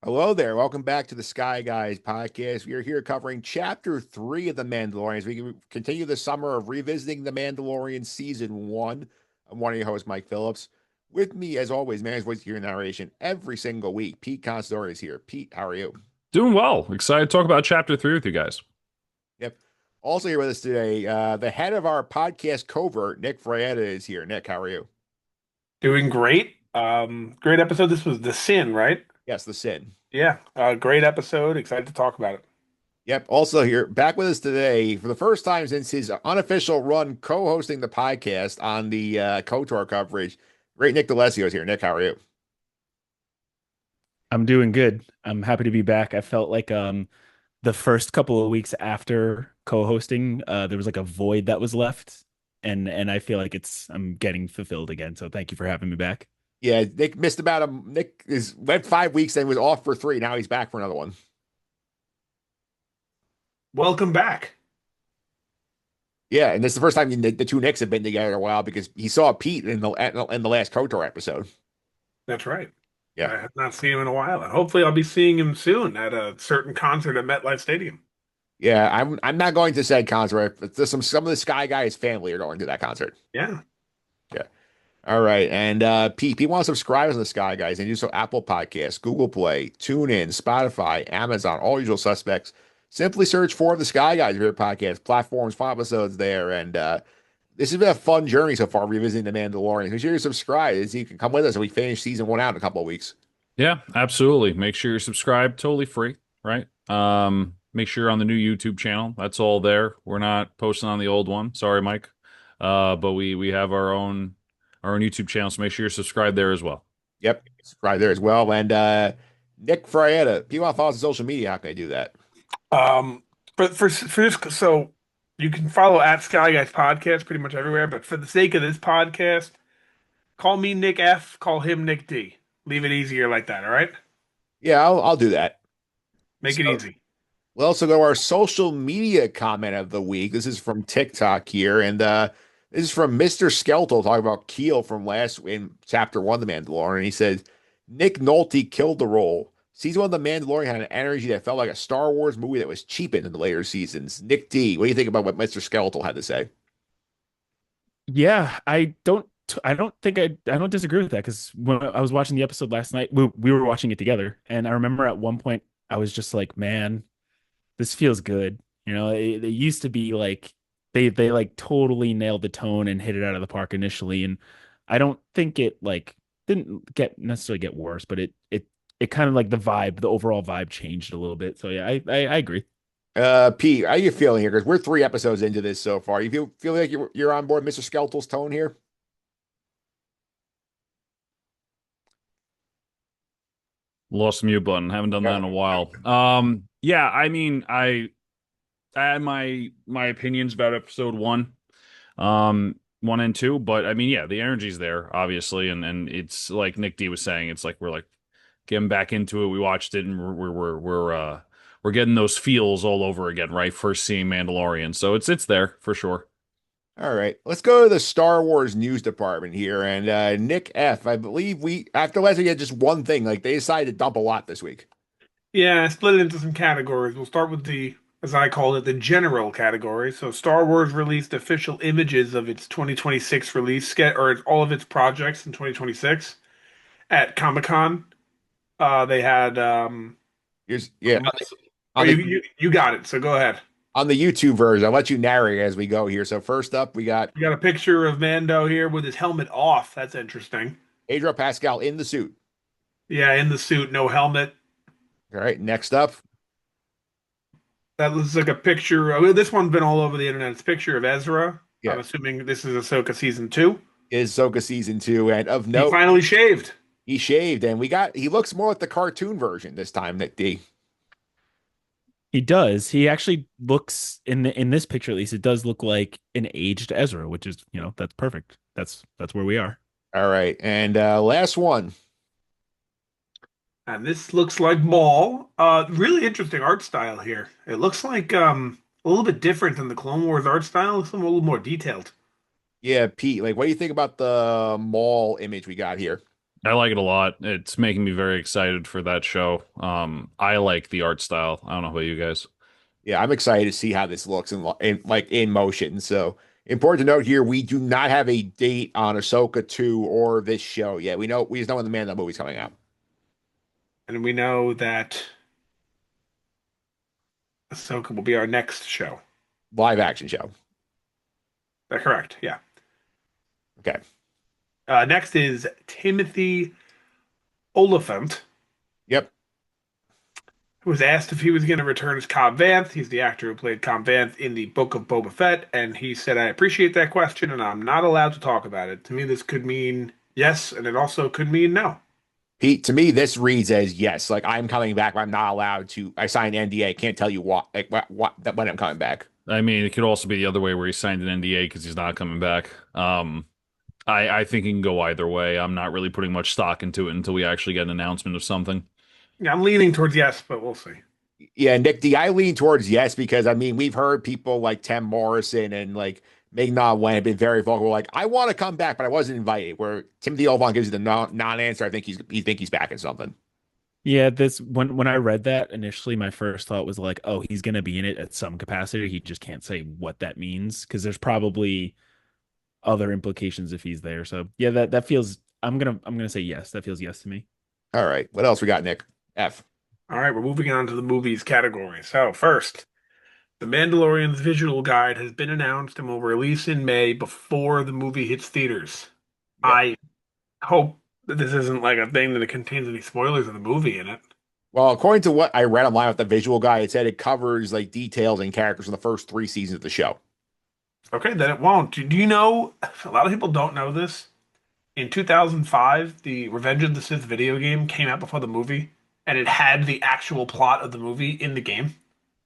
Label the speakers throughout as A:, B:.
A: Hello there. Welcome back to the Sky Guys podcast. We are here covering chapter 3 of The Mandalorian as we continue the summer of revisiting The Mandalorian season 1. I'm one of your hosts, Mike Phillips. With me, as always, man's voice here in narration every single week. Pete Consadori is here. Pete, how are you?
B: Doing well. Excited to talk about chapter three with you guys.
A: Yep. Also here with us today, the head of our podcast covert, Nick Fraietta, is here. Nick, how are you?
C: Doing great. Great episode. This was The Sin, right?
A: Yes, the Sin.
C: Yeah, great episode. Excited to talk about it.
A: Yep. Also here, back with us today for the first time since his unofficial run co-hosting the podcast on the KOTOR coverage. Great Nick DeLessio is here. Nick, how are you?
D: I'm doing good. I'm happy to be back. I felt like the first couple of weeks after co-hosting, there was like a void that was left, and I feel like I'm getting fulfilled again. So thank you for having me back.
A: Yeah, Nick missed about a Nick is went 5 weeks, then was off for three. Now he's back for another one.
C: Welcome back.
A: Yeah, and this is the first time the two Nicks have been together in a while because he saw Pete in the last KOTOR episode.
C: That's right.
A: Yeah.
C: I have not seen him in a while, and hopefully I'll be seeing him soon at a certain concert at MetLife Stadium.
A: Yeah, I'm not going to said concert. There's some of the Sky Guys family are going to that concert.
C: Yeah.
A: Yeah. All right. And Pete wants to subscribe to the Sky Guys and do so Apple Podcasts, Google Play, TuneIn, Spotify, Amazon, all usual suspects. Simply search for the Sky Guys for your podcast platforms, five episodes there. And this has been a fun journey so far, revisiting The Mandalorian. Make sure you subscribe so you can come with us and we finish season 1 out in a couple of weeks.
B: Yeah, absolutely. Make sure you're subscribed, totally free, right? Make sure you're on the new YouTube channel. That's all there. We're not posting on the old one. Sorry, Mike. But we have our own YouTube channel, so make sure you're subscribed there as well.
A: Yep. Subscribe there as well. And Nick Fraietta, people want to follow us on social media. How can I do that?
C: Um, for this, so you can follow at Sky Guys Podcast pretty much everywhere. But for the sake of this podcast, call me Nick F. Call him Nick D. Leave it easier like that. All right.
A: Yeah, I'll do that.
C: Make
A: So
C: it easy.
A: we'll also go to our social media comment of the week. This is from TikTok here, and this is from Mr. Skeltel talking about Keel from last in chapter 1 of The Mandalorian. He said Nick Nolte killed the role. Season 1 of The Mandalorian had an energy that felt like a Star Wars movie that was cheapened in the later seasons. Nick D, what do you think about what Mr. Skeltel had to say?
D: Yeah, I don't disagree with that because when I was watching the episode last night, we were watching it together, and I remember at one point I was just like, man, this feels good. It used to be like they like totally nailed the tone and hit it out of the park initially, and I don't think it like didn't get necessarily get worse, but it kind of like the overall vibe changed a little bit. So yeah, I agree.
A: Pete, how you feeling here? Because we're 3 episodes into this so far. You feel like you're on board Mr. Skeltel's tone here?
B: Lost the mute button. Haven't done that in a while. Yeah, I mean, I had my opinions about episode one, one and two, but I mean, yeah, the energy's there, obviously, and it's like Nick D was saying, it's like we're like getting back into it. We watched it, and we're getting those feels all over again, right? First seeing Mandalorian, so it's there for sure.
A: All right, let's go to the Star Wars news department here. And Nick F, I believe we after last week had just one thing. Like they decided to dump a lot this week.
C: Yeah, I split it into some categories. We'll start with as I called it, the general category. So Star Wars released official images of its 2026 release, or all of its projects in 2026 at Comic-Con. They had,
A: Here's yeah
C: oh,
A: on the
C: you got it. So go ahead.
A: on the YouTube version. I'll let you narrate as we go here. So first up, we got
C: You got a picture of Mando here with his helmet off. That's interesting.
A: Pedro Pascal in the suit.
C: Yeah, in the suit, no helmet.
A: All right, next up
C: That looks like a picture. Well, this one's been all over the internet. It's a picture of Ezra.
A: yeah
C: I'm assuming this is Ahsoka season 2.
A: is Ahsoka season 2, and of
C: He
A: note,
C: finally shaved.
A: he shaved, and he looks more like the cartoon version this time. Nick D.
D: He does. He actually looks in this picture at least. It does look like an aged Ezra, which is that's perfect. That's where we are.
A: All right, and last one.
C: And this looks like Maul. Really interesting art style here. It looks like a little bit different than the Clone Wars art style. It looks a little more detailed.
A: Yeah, Pete. Like, what do you think about the mall image we got here?
B: I like it a lot. It's making me very excited for that show. I like the art style. I don't know about you guys.
A: Yeah, I'm excited to see how this looks in like in motion. So important to note here, we do not have a date on Ahsoka 2 or this show yet. We just know when the Mando movie's coming out.
C: And we know that Ahsoka will be our next show.
A: Live action show.
C: That's correct. Yeah.
A: Okay.
C: Next is Timothy Oliphant,
A: Yep.
C: who was asked if he was going to return as Cobb Vanth. He's the actor who played Cobb Vanth in the Book of Boba Fett, and he said, "I appreciate that question, and I'm not allowed to talk about it. To me, this could mean yes, and it also could mean no."
A: Pete, to me, this reads as yes, like I'm coming back, but I'm not allowed to. I signed NDA. Can't tell you what, like when I'm coming back.
B: I mean, it could also be the other way where he signed an NDA because he's not coming back. I think it can go either way. I'm not really putting much stock into it until we actually get an announcement of something.
C: Yeah, I'm leaning towards yes, but we'll see.
A: Yeah, Nick D, I lean towards yes because I mean we've heard people like Tim Morrison and like Ming-Na Wen have been very vocal, like I want to come back, but I wasn't invited. Where Timothy Olyphant gives you the non-answer, I think he's back in something.
D: Yeah, this when I read that initially, my first thought was like, oh, he's gonna be in it at some capacity. He just can't say what that means because there's probably other implications if he's there. So yeah, that feels. I'm gonna say yes. That feels yes to me.
A: All right, what else we got, Nick? F.
C: All right, we're moving on to the movies category. So, first, The Mandalorian's visual guide has been announced and will release in May before the movie hits theaters.
A: Yep.
C: I hope that this isn't like a thing that it contains any spoilers of the movie in it.
A: Well, according to what I read online with the visual guy, it said it covers like details and characters from the first 3 seasons of the show.
C: Okay, then it won't. Do you know? A lot of people don't know this. In 2005, the Revenge of the Sith video game came out before the movie, and it had the actual plot of the movie in the game.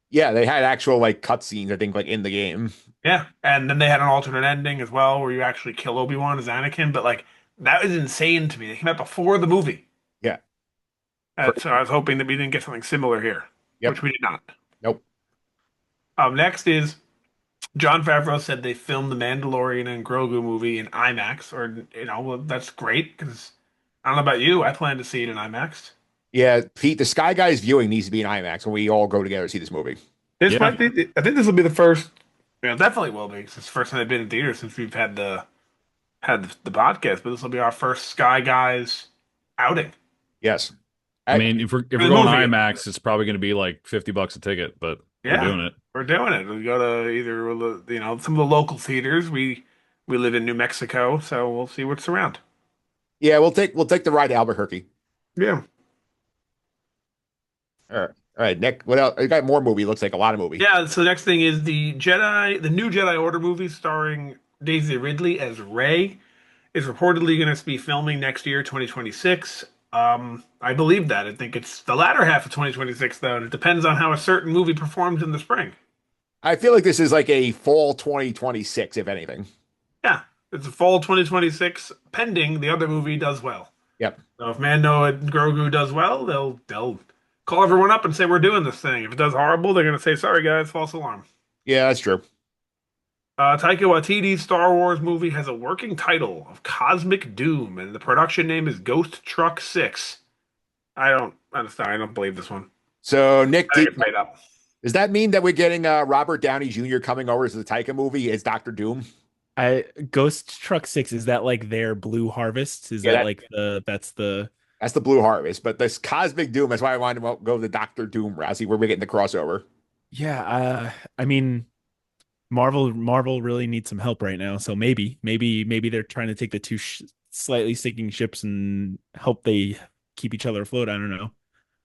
A: Yeah, they had actual like cutscenes, I think, like in the game.
C: Yeah, and then they had an alternate ending as well, where you actually kill Obi-Wan as Anakin. But like that was insane to me. They came out before the movie.
A: Yeah.
C: So I was hoping that we didn't get something similar here,
A: Yep.
C: which we did not.
A: Nope.
C: Next is Jon Favreau said they filmed the Mandalorian and Grogu movie in IMAX, or well, that's great because I don't know about you, I plan to see it in IMAX.
A: Yeah, Pete, the Sky Guys viewing needs to be in IMAX when we all go together to see this movie.
C: This
B: Yeah.
C: might be. I think this will be the first. Definitely will be. 'Cause it's the first time they've been in theaters since we've had the podcast. But this will be our first Sky Guys outing.
A: Yes.
B: I mean, if we're
C: the
B: going
C: movie.
B: IMAX, it's probably going to be like $50 a ticket, but we're
C: Yeah,
B: doing it.
C: we're doing it. We go to either some of the local theaters. We live in New Mexico, so we'll see what's around.
A: Yeah, we'll take the ride to Albuquerque.
C: Yeah.
A: All right, Nick. What else? I got more movie. Looks like a lot of movie.
C: Yeah, so the next thing is the new Jedi Order movie starring Daisy Ridley as Rey is reportedly going to be filming next year, 2026. I believe that. I think it's the latter half of 2026, though, and it depends on how a certain movie performs in the spring.
A: I feel like this is like a fall 2026, if anything.
C: Yeah, it's a fall 2026, pending the other movie does well.
A: Yep.
C: So if Mando and Grogu does well, they'll call everyone up and say we're doing this thing. If it does horrible, they're going to say sorry guys, false alarm.
A: Yeah, that's true.
C: Taika Waititi's Star Wars movie has a working title of Cosmic Doom, and the production name is Ghost Truck 6. I don't understand. I don't believe this one.
A: So, Nick,
C: I think it's made up.
A: does that mean that we're getting Robert Downey Jr. coming over to the Taika movie as Doctor Doom?
D: Ghost Truck 6, is that like their Blue Harvest? Is
A: Yeah,
D: that
A: that-
D: like that's the
A: That's the Blue Harvest, but this Cosmic Doom. That's why I wanted to go the Doctor Doom route. See where we're getting the crossover.
D: Yeah, I mean Marvel really needs some help right now. So maybe they're trying to take the two slightly sinking ships and hope they keep each other afloat. I don't know.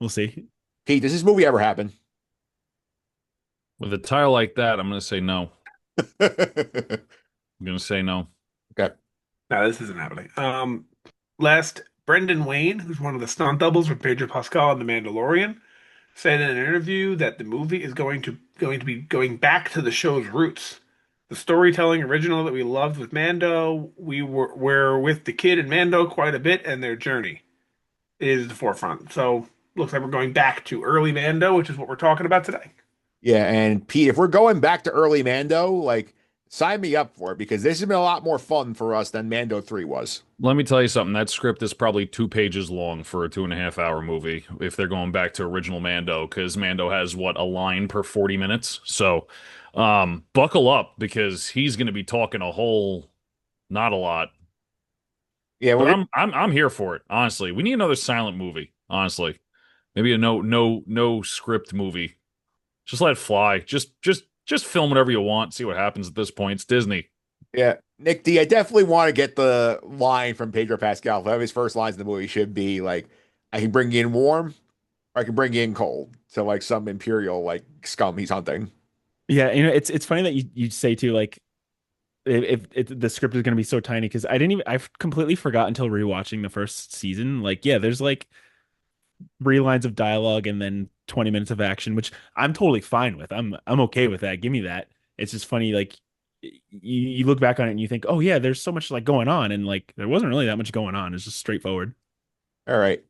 D: We'll see.
A: Pete, does this movie ever happen?
B: With a title like that, I'm going to say no.
A: Okay.
B: I'm going to say no.
C: No, this isn't happening. Last, Brendan Wayne, who's one of the stunt doubles for Pedro Pascal in The Mandalorian, said in an interview that the movie is going to be going back to the show's roots. The storytelling original that we loved with Mando, we're with the kid and Mando quite a bit, and their journey is the forefront. So looks like we're going back to early Mando, which is what we're talking about today.
A: Yeah, and Pete, if we're going back to early Mando, like sign me up for it because this has been a lot more fun for us than Mando 3 was.
B: Let me tell you something. That script is probably 2 pages long for a 2.5 hour movie if they're going back to original Mando, because Mando has what, a line per 40 minutes. So, buckle up because he's going to be talking a whole, not a lot.
A: Yeah,
B: But
A: we're
B: I'm here for it. Honestly, we need another silent movie. Honestly, maybe a no script movie. Just let it fly. Just film whatever you want. See what happens at this point. It's Disney.
A: yeah, Nick D. I definitely want to get the line from Pedro Pascal. One of his first lines in the movie should be like, "I can bring you in warm, or I can bring you in cold." So like some imperial like scum he's hunting.
D: Yeah, it's funny that you say too, like if the script is going to be so tiny, because I've completely forgot until rewatching the first season. Like, yeah, there's like 3 lines of dialogue and then 20 minutes of action, which I'm totally fine with. I'm okay with that. Give me that. It's just funny, like you look back on it and you think, oh yeah, there's so much like going on, and like there wasn't really that much going on. It's just straightforward.
A: All right,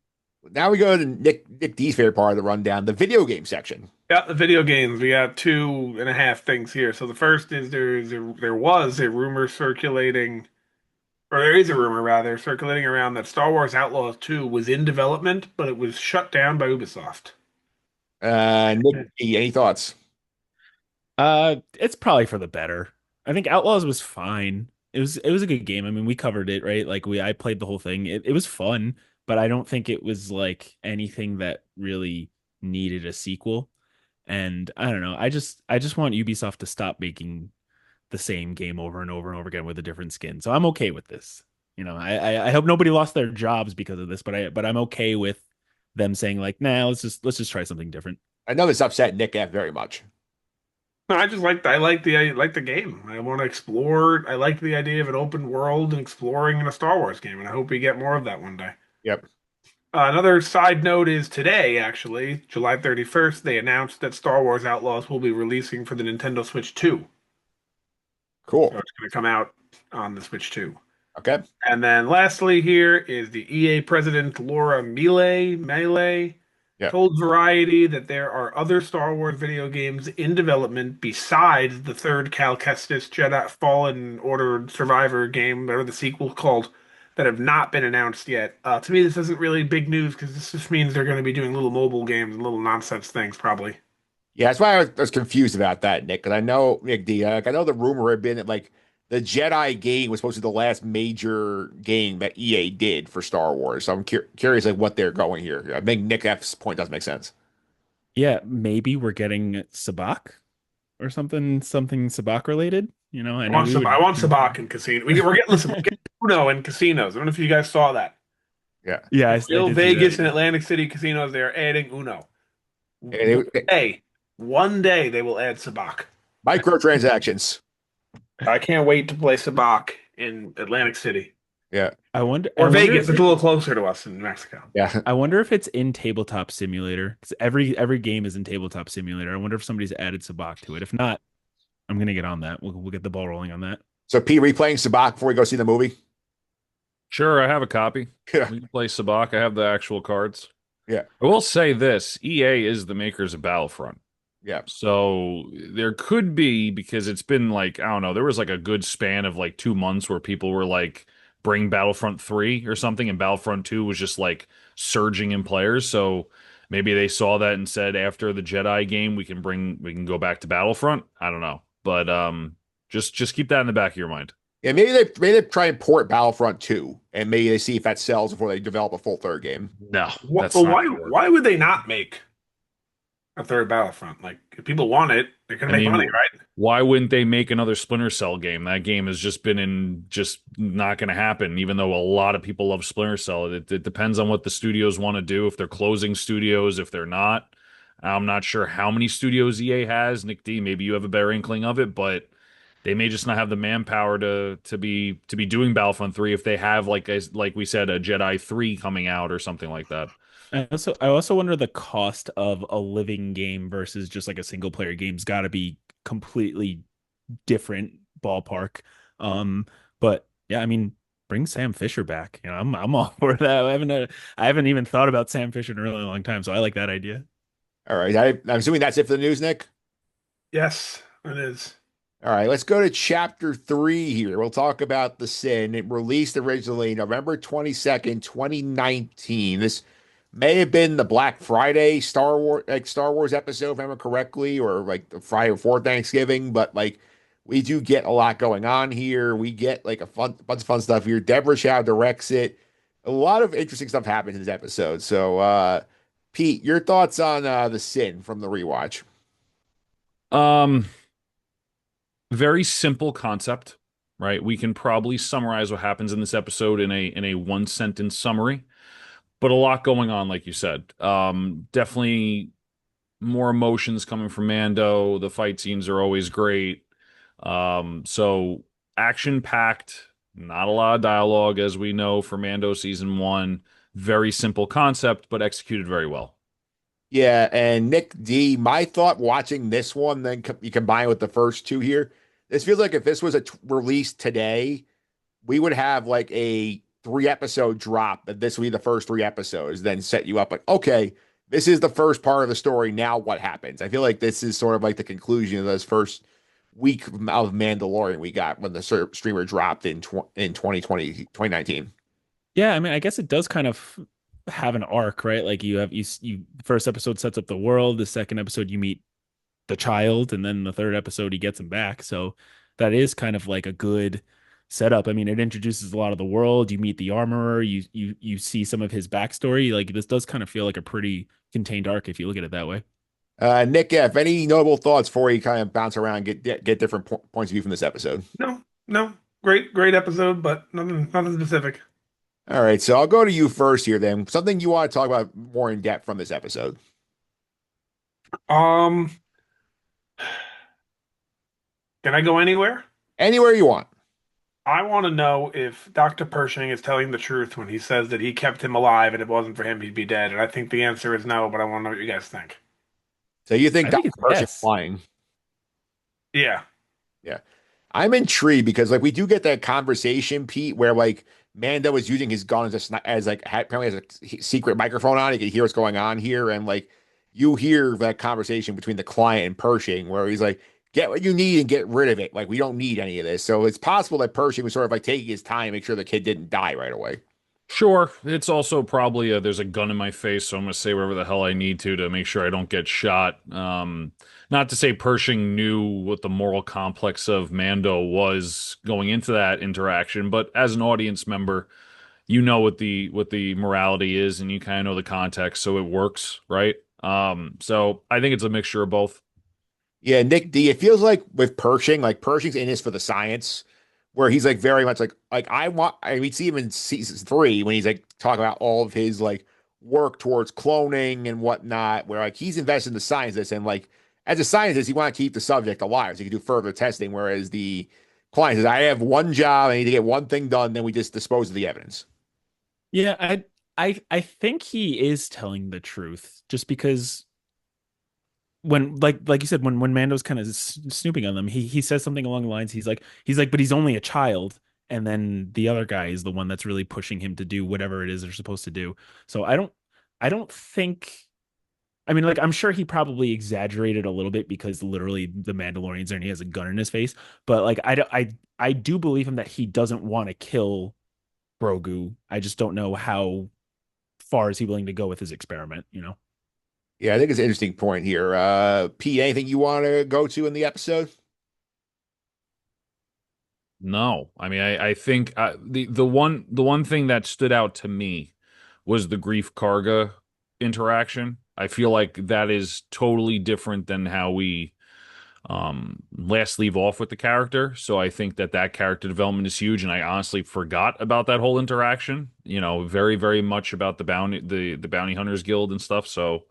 A: now we go to Nick D's favorite part of the rundown, the video game section.
C: Yeah, the video games. We got two and a half things here. So the first is there was a rumor circulating, or there is a rumor rather circulating around that Star Wars Outlaws 2 was in development, but it was shut down by Ubisoft.
A: Nick D, any thoughts?
D: It's probably for the better. I think Outlaws was fine. It was a good game. I mean, we covered it, right? Like I played the whole thing. It was fun, but I don't think it was like anything that really needed a sequel. And I don't know. I just want Ubisoft to stop making the same game over and over and over again with a different skin. So I'm okay with this. I hope nobody lost their jobs because of this, but I'm okay with them saying like, nah, let's just try something different.
A: I know this upset Nick F very much.
C: No, I like the game. I want to explore. I like the idea of an open world and exploring in a Star Wars game, and I hope we get more of that one day.
A: Yep.
C: Another side note is today, actually, July 31st, they announced that Star Wars Outlaws will be releasing for the Nintendo Switch 2.
A: Cool.
C: So it's going to come out on the Switch 2.
A: Okay.
C: And then lastly here is the EA president Laura Melee
A: Yeah.
C: told Variety that there are other Star Wars video games in development besides the third Cal Kestis Jedi Fallen Order Survivor game, or the sequel called, that have not been announced yet. To me, this isn't really big news because this just means they're going to be doing little mobile games and little nonsense things, probably.
A: Yeah, that's why I was confused about that, Nick. Because I know Nick D. Like, I know the rumor had been that like the Jedi game was supposed to be the last major game that EA did for Star Wars. So I'm curious like what they're going here. I think Nick F's point does make sense.
D: Yeah, maybe we're getting Sabak or something Sabak related. I know we would.
C: I want Sabak in casino. Listen, we're getting Uno in casinos. I don't know if you guys saw that.
A: Yeah.
D: Yeah, I
C: Real
D: did see
C: Vegas
D: that.
C: and Atlantic City casinos, they are adding Uno.
A: And
C: One day they will add Sabak.
A: microtransactions.
C: I can't wait to play Sabak in Atlantic City
A: Yeah.
D: I wonder.
C: or
D: I wonder
C: Vegas.
D: if
C: It's a little closer to us in Mexico.
A: Yeah.
D: I wonder if it's in Tabletop Simulator, because every game is in Tabletop Simulator. I wonder if somebody's added Sabak to it. If not, I'm gonna get on that. We'll get the ball rolling on that.
A: So P replaying Sabak before we go see the movie.
B: Sure, I have a copy.
A: Yeah.
B: We can play Sabak. I have the actual cards.
A: Yeah.
B: I will say this: EA is the makers of Battlefront.
A: Yeah.
B: So there could be, because it's been like, I don't know, there was like a good span of like 2 months where people were like, bring Battlefront 3 or something, and Battlefront 2 was just like surging in players. So maybe they saw that and said, after the Jedi game, we can go back to Battlefront. I don't know. But just keep that in the back of your mind.
A: Yeah, maybe they try and port Battlefront 2 and maybe they see if that sells before they develop a full third game.
B: No, that's
C: Well,
B: not
C: why
B: gonna work.
C: why would they not make a third Battlefront? Like, if people want it, they're gonna
B: I
C: make
B: mean,
C: money, right?
B: Why wouldn't they make another Splinter Cell game? That game has just not going to happen, even though a lot of people love Splinter Cell. It depends on what the studios want to do. If they're closing studios, if they're not. I'm not sure how many studios EA has. Nick D, maybe you have a better inkling of it, but they may just not have the manpower to be doing Battlefront 3 if they have, like we said, a Jedi 3 coming out or something like that.
D: I also wonder the cost of a living game versus just like a single player game's got to be completely different ballpark. But yeah, I mean, bring Sam Fisher back. I'm all for that. I haven't even thought about Sam Fisher in a really long time, so I like that idea.
A: All right. I'm assuming that's it for the news, Nick.
C: Yes, it is.
A: All right, let's go to chapter 3 here. We'll talk about the sin. It released originally November 22nd, 2019. This may have been the Black Friday Star Wars episode, if I remember correctly, or like the Friday before Thanksgiving, but like we do get a lot going on here. We get like a bunch of fun stuff here. Deborah Chow directs it. A lot of interesting stuff happens in this episode. So Pete, your thoughts on the sin from the rewatch?
B: Um, Very simple concept, right? We can probably summarize what happens in this episode in a one sentence summary, but a lot going on, like you said. Definitely more emotions coming from Mando. The fight scenes are always great. So action packed, not a lot of dialogue, as we know for Mando season one. Very simple concept, but executed very well.
A: Yeah, and Nick D, my thought watching this one, then you combine with the first two here. This feels like if this was released today, we would have like a 3 episode drop, and this would be the first 3 episodes, then set you up like, okay, this is the first part of the story. Now what happens? I feel like this is sort of like the conclusion of this first week of Mandalorian we got when the streamer dropped in 2020 2019.
D: Yeah, I mean, I guess it does kind of have an arc, right? Like you the first episode sets up the world, the second episode you meet the child, and then the third episode he gets him back. So that is kind of like a good setup. I mean, it introduces a lot of the world. You meet the armorer, you see some of his backstory. Like this does kind of feel like a pretty contained arc if you look at it that way.
A: Nick F, any notable thoughts before you kind of bounce around and get different points of view from this episode?
C: No, no, great episode, but nothing specific.
A: All right, so I'll go to you first here then. Something you want to talk about more in depth from this episode.
C: Um, can I go anywhere?
A: Anywhere you want.
C: I want to know if Dr. Pershing is telling the truth when he says that he kept him alive and it wasn't for him, he'd be dead. And I think the answer is no, but I want to know what you guys think.
A: So you think
D: I think
A: Dr.
D: it's
A: Pershing's
D: yes.
A: lying?
C: Yeah.
A: Yeah. I'm intrigued because like we do get that conversation, Pete, where like Mando is using his gun as like apparently has a secret microphone on. He can hear what's going on here, and like you hear that conversation between the client and Pershing, where he's like, "Get what you need and get rid of it. Like we don't need any of this." So it's possible that Pershing was sort of like taking his time, to make sure the kid didn't die right away.
B: Sure, it's also probably there's a gun in my face, so I'm gonna say whatever the hell I need to make sure I don't get shot. Not to say Pershing knew what the moral complex of Mando was going into that interaction, but as an audience member, you know what the morality is, and you kind of know the context, so it works, right? So I think it's a mixture of both.
A: Yeah, Nick D. It feels like with Pershing, like Pershing's in this for the science, where he's like very much like I want. I mean, see him in season 3 when he's like talking about all of his like work towards cloning and whatnot, where like he's invested in the science of this, and like as a scientist, he want to keep the subject alive so he can do further testing. Whereas the client says, "I have one job, I need to get one thing done, then we just dispose of the evidence."
D: Yeah, I think he is telling the truth just because when like you said when Mando's kind of snooping on them, he says something along the lines he's like but he's only a child, and then the other guy is the one that's really pushing him to do whatever it is they're supposed to do. So I don't think, I mean, like, I'm sure he probably exaggerated a little bit because literally the Mandalorian's there and he has a gun in his face, but like I do believe him that he doesn't want to kill Grogu. I just don't know how far is he willing to go with his experiment, you know?
A: Yeah, I think it's an interesting point here. Pete, anything you want to go to in the episode?
B: No, I mean I think the one thing that stood out to me was the Grief Karga interaction. I feel like that is totally different than how we last leave off with the character. So I think that that character development is huge, and I honestly forgot about that whole interaction. You know, very much about the bounty hunters guild and stuff. So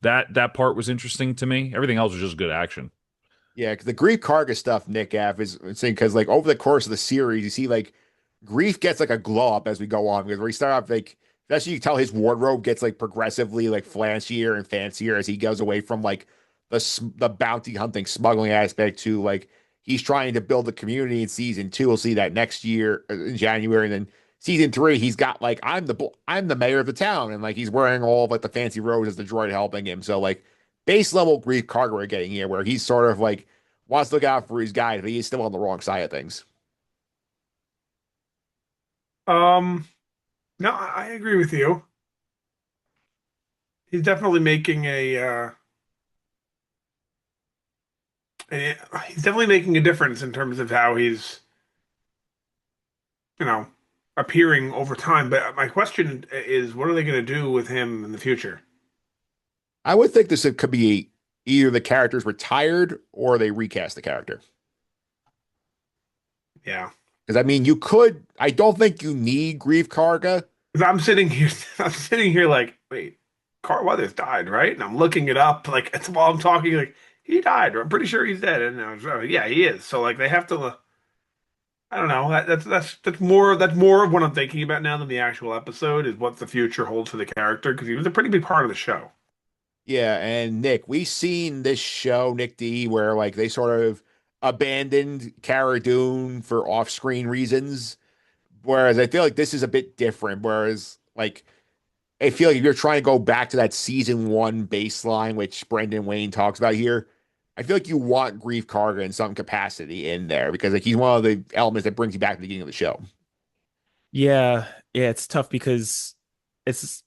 B: that part was interesting to me. Everything else was just good action.
A: Yeah, 'cause the Grief Karga stuff, Nick F, is insane because like over the course of the series, you see like Grief gets like a glow up as we go on because we start off like especially you can tell his wardrobe gets like progressively like flashier and fancier as he goes away from like the bounty hunting smuggling aspect to like he's trying to build a community in season 2. We'll see that next year in January, and then season 3 he's got like I'm the mayor of the town, and like he's wearing all of like the fancy robes as the droid helping him. So like base level Grief Karga we're getting here, where he's sort of like wants to look out for his guy, but he's still on the wrong side of things.
C: Um, no, I agree with you. He's definitely making he's definitely making a difference in terms of how he's, you know, appearing over time. But my question is, what are they going to do with him in the future?
A: I would think this could be either the character's retired or they recast the character.
C: Yeah.
A: Because I mean, you could. I don't think you need Grief Karga.
C: 'Cause I'm sitting here, I'm sitting here like, wait, Carl Weathers died, right? And I'm looking it up, like, it's while I'm talking, like, he died. I'm pretty sure he's dead. And I was like, yeah, he is. So like, they have to. I don't know. That's more of what I'm thinking about now than the actual episode is what the future holds for the character because he was a pretty big part of the show.
A: Yeah, and Nick, we seen this show, Nick D, where like they sort of abandoned Cara Dune for off-screen reasons. Whereas I feel like this is a bit different. Whereas like I feel like if you're trying to go back to that season one baseline, which Brendan Wayne talks about here, I feel like you want Grief Karga in some capacity in there because like he's one of the elements that brings you back to the beginning of the show.
D: Yeah, yeah, it's tough because it's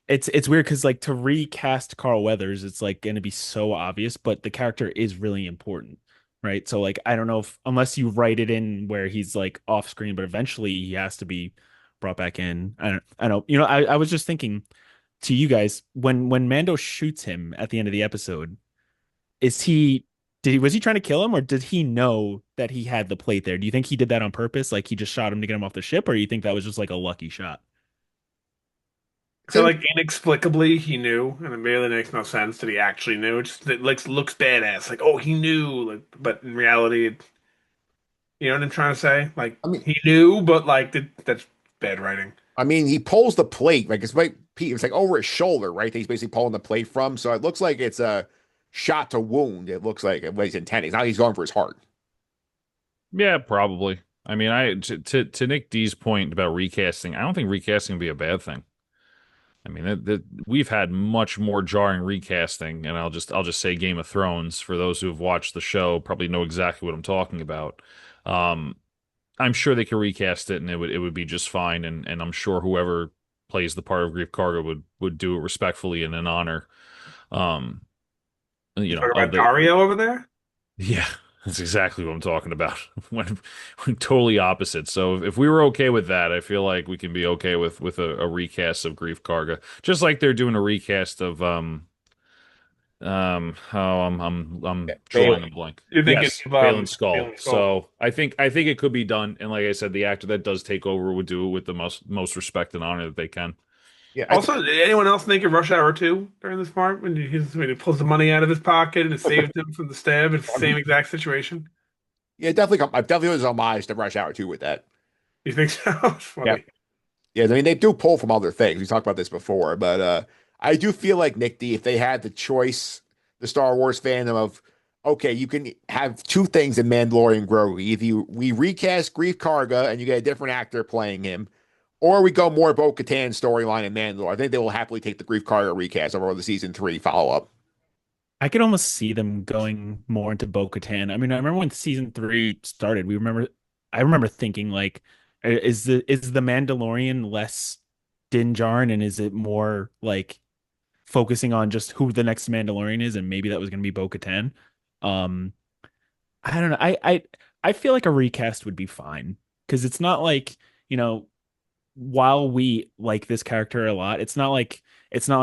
D: it's weird because like to recast Carl Weathers, it's like going to be so obvious, but the character is really important, right? So like I don't know if unless you write it in where he's like off screen, but eventually he has to be brought back in. I don't. I was just thinking to you guys when Mando shoots him at the end of the episode, is he was he trying to kill him or did he know that he had the plate there? Do you think he did that on purpose? Like he just shot him to get him off the ship, or do you think that was just like a lucky shot?
C: I feel like inexplicably he knew, and it really makes no sense that he actually knew. It like looks badass, like oh he knew, like but in reality, you know what I'm trying to say? Like
A: I mean,
C: he knew, but like that's bad writing.
A: he pulls the plate like it's like over his shoulder, right? That he's basically pulling the plate from. So it looks like it's a shot to wound. It looks like what he's intending. It's not like he's going for his heart.
B: Yeah, probably. I mean, to Nick D's point about recasting, I don't think recasting would be a bad thing. I mean, we've had much more jarring recasting, and I'll just say Game of Thrones for those who have watched the show probably know exactly what I'm talking about. Um, I'm sure they could recast it, and it would be just fine, and I'm sure whoever plays the part of Grief Karga would do it respectfully and in honor. Um,
C: You
B: you know,
C: talking
B: of
C: about
B: the
C: Dario over there?
B: Yeah, that's exactly what I'm talking about. When totally opposite. So if we were okay with that, I feel like we can be okay with a recast of Grief Karga, just like they're doing a recast of oh I'm
A: Yeah,
B: drawing a blank.
C: You're thinking
B: Yes,
C: of
B: Balin Skull.
C: Feeling Skull.
B: So I think it could be done, and like I said, the actor that does take over would do it with the most respect and honor that they can.
A: Yeah, I think
C: Also, did anyone else think of Rush Hour 2 during this part when he pulls the money out of his pocket and it saves him from the stab? It's the same exact situation.
A: yeah, definitely. I definitely was homage to Rush Hour 2 with that.
C: You think so? It's
A: Yeah,
C: funny.
A: yeah. I mean, they do pull from other things. We talked about this before, but I do feel like Nick D, if they had the choice, the Star Wars fandom of, okay, you can have two things in Mandalorian Grogu. Either we recast Grief Karga and you get a different actor playing him, or we go more Bo-Katan storyline in Mandalore. I think they will happily take the Grief Karga recast over the season 3 follow up.
D: I could almost see them going more into Bo-Katan. I mean, I remember when season three started, I remember thinking like, is the Mandalorian less Din Djarin and is it more like focusing on just who the next Mandalorian is and maybe that was going to be Bo-Katan? Um, I don't know. I feel like a recast would be fine because it's not like, you know, while we like this character a lot, it's not like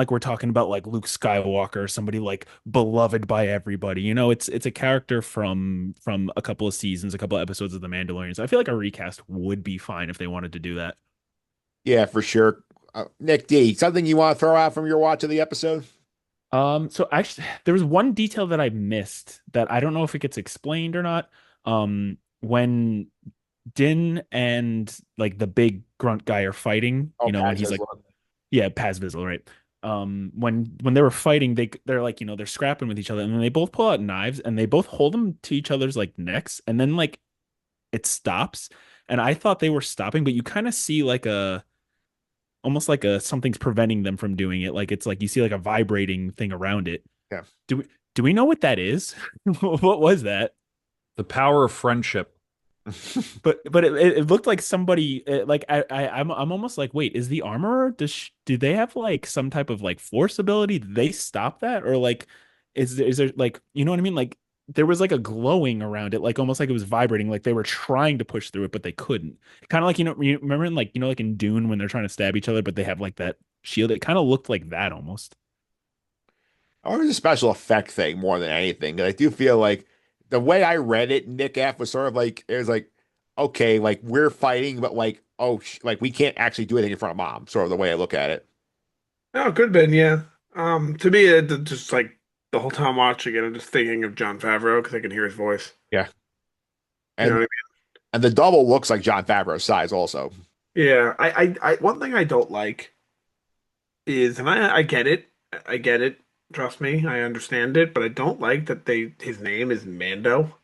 D: we're talking about like Luke Skywalker or somebody like beloved by everybody. You know, it's a character from a couple of seasons, a couple of episodes of The Mandalorian. So I feel like a recast would be fine if they wanted to do that.
A: Yeah, for sure. Nick D, something you want to throw out from your watch of the episode?
D: So actually there was one detail that I missed that I don't know if it gets explained or not. When Din and like the big grunt guy are fighting,
A: Oh,
D: when
A: Paz
D: he's
A: has
D: like,
A: one.
D: yeah, Paz Vizsla, right? When they were fighting, they're like, they're scrapping with each other, and then they both pull out knives and they both hold them to each other's like necks, and then like it stops. And I thought they were stopping, but you kind of see like a almost like a something's preventing them from doing it. Like it's like you see like a vibrating thing around it.
A: Yeah.
D: Do we Do we know what that is? What was that?
B: The power of friendship.
D: But it looked like somebody like I'm almost like, wait, is the armorer, do they have like some type of like force ability? Did they stop that? Or like is there like, you know what I mean? Like there was like a glowing around it, like almost like it was vibrating, like they were trying to push through it, but they couldn't. Kind of like, you remember in like, like in Dune when they're trying to stab each other, but they have like that shield. It kind of looked like that almost.
A: Or it was a special effect thing more than anything. 'Cause I do feel like the way I read it, Nick F was sort of like it was like, okay, like we're fighting, but like, oh, like we can't actually do anything in front of mom. Sort of the way I look at it.
C: Oh, could have been, yeah. To me, just like the whole time watching it, I'm just thinking of Jon Favreau because I can hear his voice.
A: Yeah,
C: You know
A: and
C: what
A: and the double looks like Jon Favreau's size also.
C: I mean? Yeah. One thing I don't like is, and I get it, I get it. Trust me, I understand it, but I don't like that his name is Mando.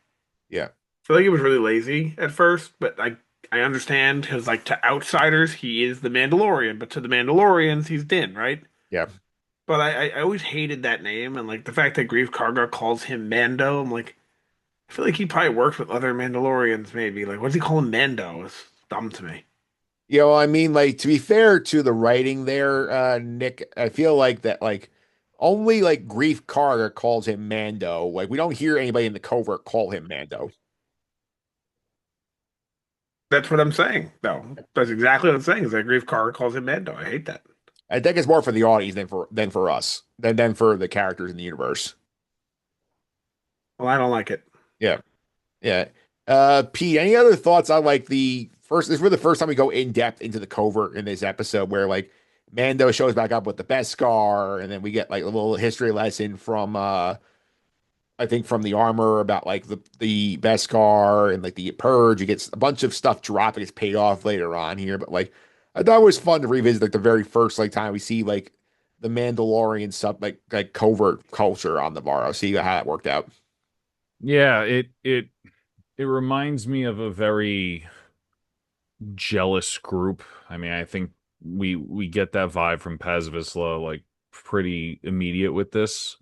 A: Yeah,
C: I feel like it was really lazy at first, but I understand because like to outsiders he is the Mandalorian, but to the Mandalorians he's Din, right?
A: yeah.
C: But I always hated that name and like the fact that Grief Karga calls him Mando. I'm like, I feel like he probably worked with other Mandalorians, maybe. Like, what does he call him Mando? It's dumb to me.
A: I mean, like to be fair to the writing there, Nick, I feel like that like only like Grief Carter calls him Mando. Like we don't hear anybody in the covert call him Mando.
C: That's what I'm saying, though. That's exactly what I'm saying. Is that Grief Karga calls him Mando? I hate that.
A: I think it's more for the audience than for us than for the characters in the universe.
C: Well, I don't like it.
A: Yeah, yeah. Pete, any other thoughts on like the first? This is the first time we go in depth into the covert in this episode, where like Mando shows back up with the Beskar, and then we get like a little history lesson from I think from the armor about like the Beskar and like the purge. It gets a bunch of stuff dropped. It gets paid off later on here, but like I thought it was fun to revisit like the very first like time we see like the Mandalorian sub like covert culture on the Nevarro. See how that worked out.
B: Yeah, it reminds me of a very jealous group. I mean, I think we get that vibe from Paz Vizsla like pretty immediate with this.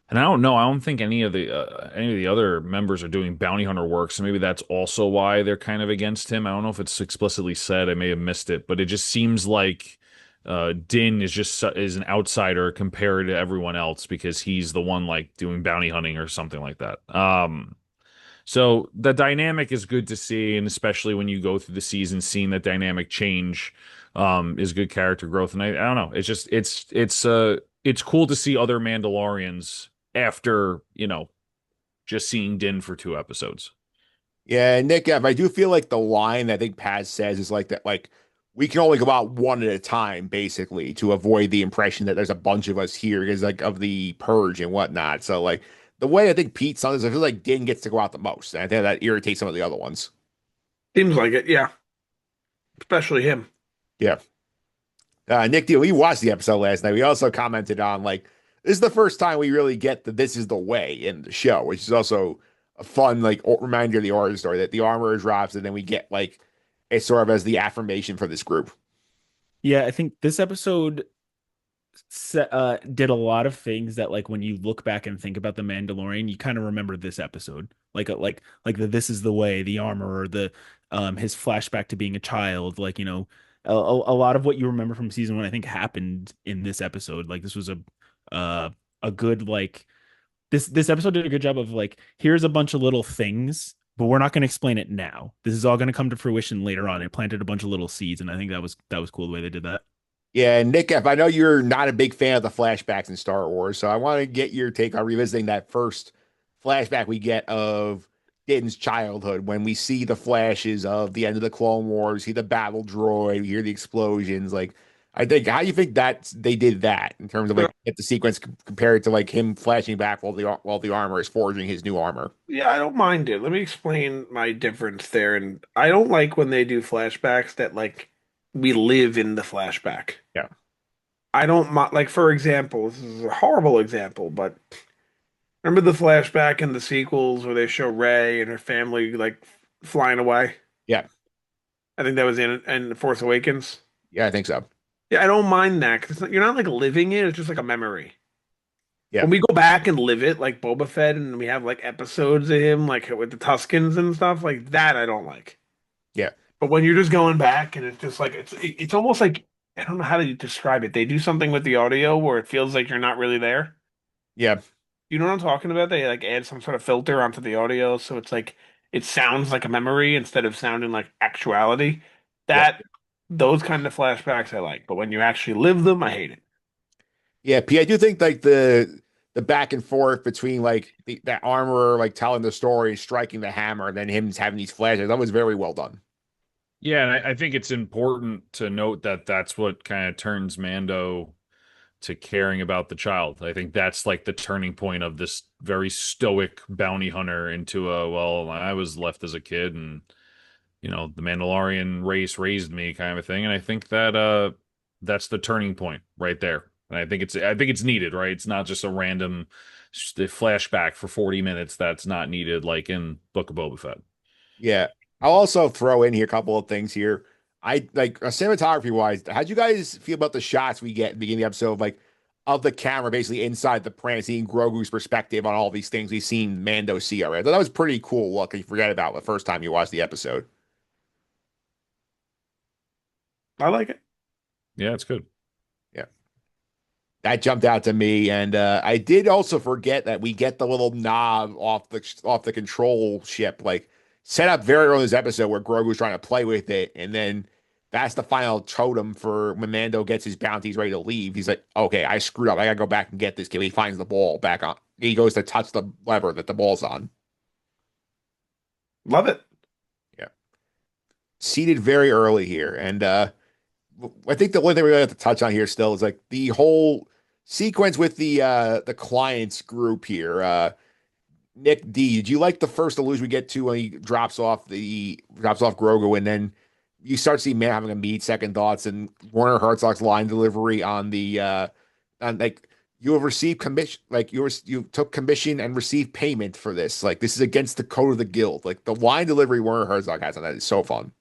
B: And I don't know. I don't think any of the other members are doing bounty hunter work, so maybe that's also why they're kind of against him. I don't know if it's explicitly said. I may have missed it, but it just seems like Din is an outsider compared to everyone else because he's the one like doing bounty hunting or something like that. So the dynamic is good to see, and especially when you go through the season, seeing that dynamic change is good character growth. And I don't know, it's just it's cool to see other Mandalorians after just seeing Din for 2 episodes.
A: Yeah, Nick, I do feel like the line that I think Paz says is like that, like we can only go out one at a time, basically, to avoid the impression that there's a bunch of us here because like of the purge and whatnot. So like the way I think Pete sounds, I feel like Din gets to go out the most, and I think that irritates some of the other ones.
C: Seems like it, yeah. Especially him.
A: Yeah. Nick, we watched the episode last night. We also commented on like this is the first time we really get the "this is the way" in the show, which is also a fun like reminder of the origin story that the armor drops, and then we get like it sort of as the affirmation for this group.
D: Yeah, I think this episode did a lot of things that like when you look back and think about the Mandalorian, you kind of remember this episode, like the "this is the way," the armor, or the his flashback to being a child, like a lot of what you remember from season 1, I think happened in this episode. Like this was a good like this episode did a good job of like, here's a bunch of little things, but we're not going to explain it now. This is all going to come to fruition later on. It planted a bunch of little seeds, and I think that was cool the way they did that.
A: Yeah, Nick, if I know you're not a big fan of the flashbacks in Star Wars, so I want to get your take on revisiting that first flashback we get of Din's childhood when we see the flashes of the end of the Clone Wars, see the battle droid, we hear the explosions. Like, I think, how do you think that they did that in terms of like get the sequence compared to like him flashing back while the armor is forging his new armor?
C: Yeah, I don't mind it. Let me explain my difference there. And I don't like when they do flashbacks that like we live in the flashback.
A: Yeah.
C: I don't like, for example, this is a horrible example, but remember the flashback in the sequels where they show Rey and her family like flying away?
A: Yeah.
C: I think that was in Force Awakens.
A: Yeah, I think so.
C: Yeah, I don't mind that because you're not like living it; it's just like a memory.
A: Yeah,
C: When we go back and live it like Boba Fett and we have like episodes of him like with the Tuskens and stuff like that, I don't like.
A: yeah,
C: But when you're just going back and it's just like it's almost like I don't know how to describe it. They do something with the audio where it feels like you're not really there.
A: yeah,
C: You know what I'm talking about? They like add some sort of filter onto the audio so it's like it sounds like a memory instead of sounding like actuality.
A: yeah.
C: That those kind of flashbacks I like, but when you actually live them, I hate it.
A: Yeah, P, I do think like the back and forth between like that armorer like telling the story, striking the hammer, and then him having these flashes, that was very well done.
B: Yeah, and I think it's important to note that that's what kind of turns Mando to caring about the child. I think that's like the turning point of this very stoic bounty hunter into a, well, I was left as a kid and the Mandalorian race raised me kind of a thing. And I think that that's the turning point right there. And I think it's needed, right? It's not just a random flashback for 40 minutes that's not needed like in Book of Boba Fett.
A: Yeah. I'll also throw in here a couple of things here. I like cinematography wise, how'd you guys feel about the shots we get at the beginning of the episode of the camera basically inside the planet, seeing Grogu's perspective on all these things we've seen Mando see already? I thought that was pretty cool look. You forget about the first time you watch the episode.
C: I like it.
B: Yeah, it's good.
A: Yeah. That jumped out to me, and I did also forget that we get the little knob off the control ship, like set up very early in this episode where Grogu's trying to play with it, and then that's the final totem for when Mando gets his bounty, he's ready to leave. He's like, "Okay, I screwed up. I gotta go back and get this kid." He finds the ball back on. He goes to touch the lever that the ball's on.
C: Love it.
A: Yeah, seated very early here, and I think the one thing we really have to touch on here still is like the whole sequence with the clients group here. Nick D, did you like the first illusion we get to when he drops off Grogu, and then you start seeing man having a meet second thoughts and Werner Herzog's line delivery on the on like you have received commission, like you took commission and received payment for this, like this is against the code of the guild. Like the line delivery Werner Herzog has on that is so fun.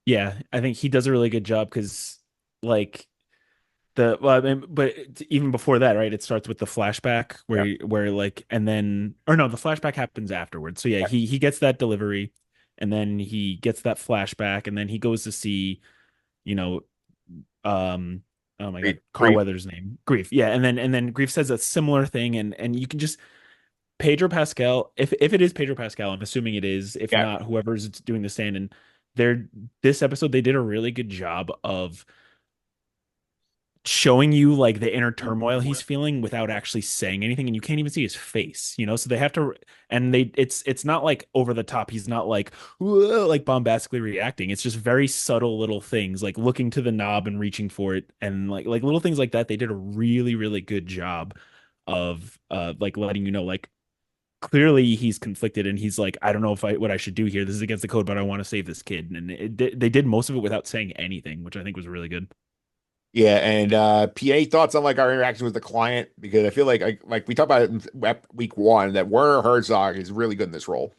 D: Yeah, I think he does a really good job because like I mean, but even before that, right? It starts with the flashback
A: Yeah,
D: where like and then or no, the flashback happens afterwards. So yeah,
A: yeah.
D: he gets that delivery and then he gets that flashback and then he goes to see, you know, um oh my God,
A: Great,
D: Carl
A: great.
D: Weathers' name. Grief. Yeah, and then Grief says a similar thing and you can just Pedro Pascal, if it is Pedro Pascal, I'm assuming it is. If
A: Yeah,
D: not, whoever's doing the stand and they're this episode they did a really good job of showing you like the inner turmoil he's feeling without actually saying anything and you can't even see his face, so they have to and they it's not like over the top. He's not like "Whoa," like bombastically reacting. It's just very subtle little things like looking to the knob and reaching for it and like little things like that. They did a really really good job of like letting like clearly he's conflicted and he's like, I don't know if I what I should do here. This is against the code, but I want to save this kid. And they did most of it without saying anything, which I think was really good.
A: yeah, and PA thoughts on like our interaction with the client because I feel like we talked about it in week one that Werner Herzog is really good in this role.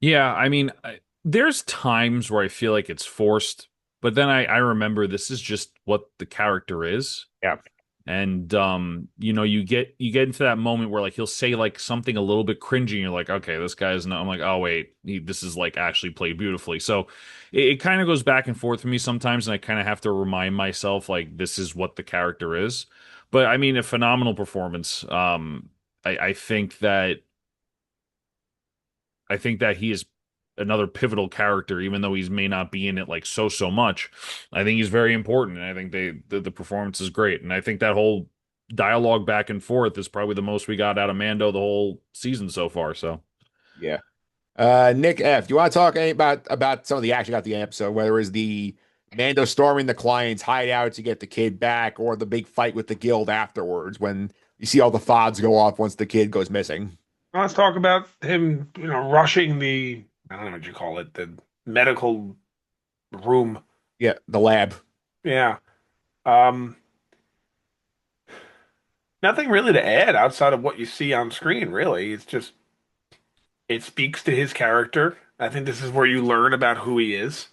B: Yeah, I mean, there's times where I feel like it's forced, but then I remember this is just what the character is.
A: Yeah,
B: And you get into that moment where like he'll say like something a little bit cringy and you're like, okay, this guy's not. I'm like, oh wait, this is like actually played beautifully. So it kind of goes back and forth for me sometimes, and I kind of have to remind myself like this is what the character is. But I mean, a phenomenal performance. I think that he is another pivotal character, even though he's may not be in it like so much. I think he's very important, and I think the performance is great, and I think that whole dialogue back and forth is probably the most we got out of Mando the whole season so far. So
A: yeah. Nick F, do you want to talk any about some of the action got the episode, whether it's the Mando storming the client's hideout to get the kid back, or the big fight with the guild afterwards when you see all the fods go off once the kid goes missing?
C: Let's talk about him, rushing the, I don't know what you call it, the medical room.
A: Yeah, the lab.
C: Yeah. Um, Nothing really to add outside of what you see on screen, really. It's just, it speaks to his character. I think this is where you learn about who he is.